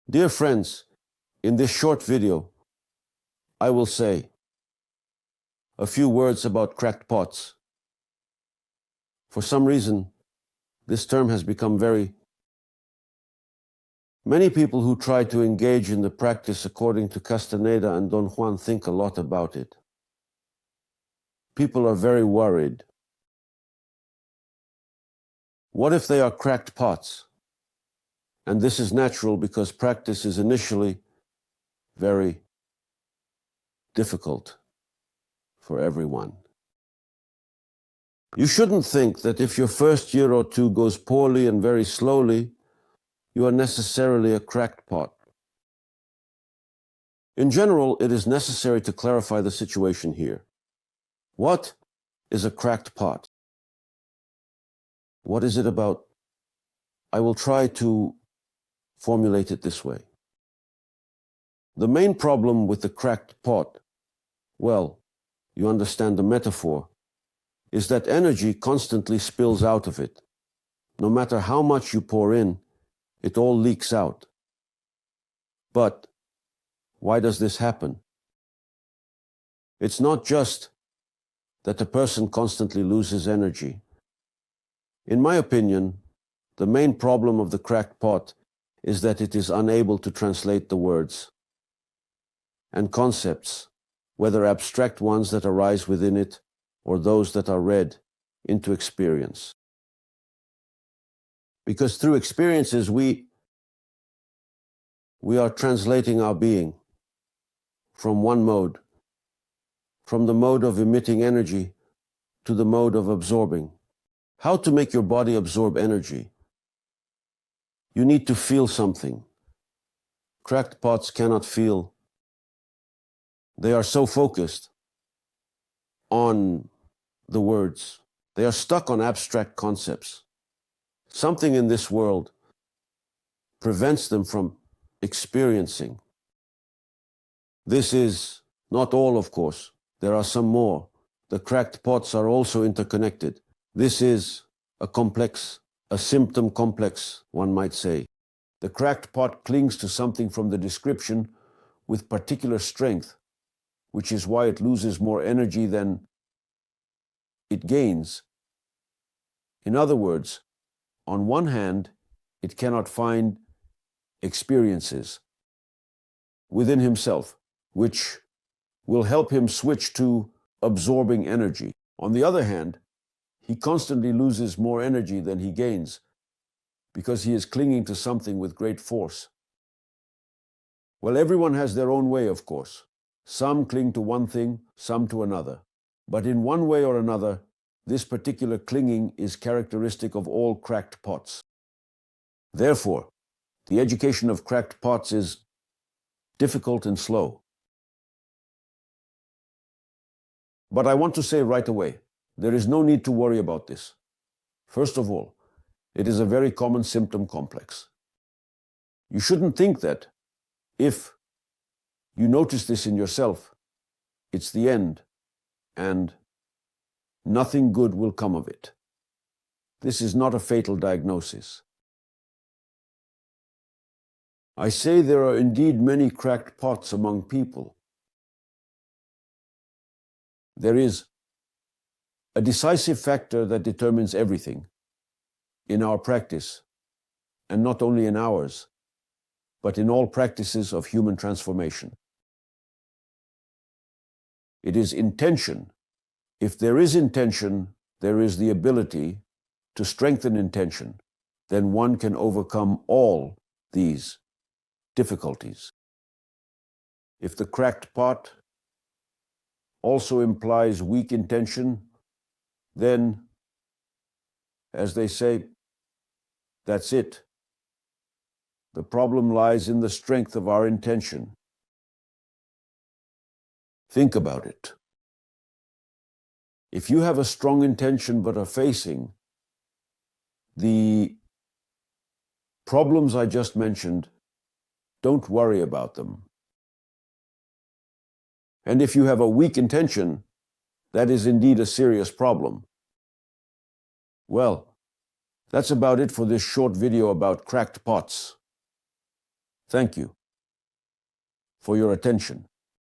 Dear friends, in this short video, I will say a few words about cracked pots. For some reason, this term has become Many people who try to engage in the practice according to Castaneda and Don Juan think a lot about it. People are very worried. What if they are cracked pots? And this is natural because practice is initially very difficult for everyone. You shouldn't think that if your first year or two goes poorly and very slowly, you are necessarily a cracked pot. In general, it is necessary to clarify the situation here. What is a cracked pot? What is it about? I will try to formulate it this way. The main problem with the cracked pot, well, you understand the metaphor, is that energy constantly spills out of it. No matter how much you pour in, it all leaks out. But why does this happen? It's not just that a person constantly loses energy. In my opinion, the main problem of the cracked pot is that it is unable to translate the words and concepts, whether abstract ones that arise within it or those that are read, into experience. Because through experiences, we are translating our being from one mode, from the mode of emitting energy to the mode of absorbing. How to make your body absorb energy? You need to feel something. Cracked pots cannot feel. They are so focused on the words. They are stuck on abstract concepts. Something in this world prevents them from experiencing. This is not all, of course. There are some more. The cracked pots are also interconnected. This is a complex, a symptom complex, one might say. The cracked pot clings to something from the description with particular strength, which is why it loses more energy than it gains. In other words, on one hand, it cannot find experiences within himself, which will help him switch to absorbing energy. On the other hand, he constantly loses more energy than he gains because he is clinging to something with great force. Well, everyone has their own way, of course. Some cling to one thing, some to another. But in one way or another, this particular clinging is characteristic of all cracked pots. Therefore, the education of cracked pots is difficult and slow. But I want to say right away, there is no need to worry about this. First of all, it is a very common symptom complex. You shouldn't think that if you notice this in yourself, it's the end and nothing good will come of it. This is not a fatal diagnosis. I say there are indeed many cracked pots among people. There is a decisive factor that determines everything in our practice, and not only in ours, but in all practices of human transformation. It is intention. If there is intention, there is the ability to strengthen intention. Then one can overcome all these difficulties. If the cracked pot also implies weak intention, then, as they say, that's it. The problem lies in the strength of our intention. Think about it. If you have a strong intention but are facing the problems I just mentioned, don't worry about them. And if you have a weak intention, that is indeed a serious problem. Well, that's about it for this short video about cracked pots. Thank you for your attention.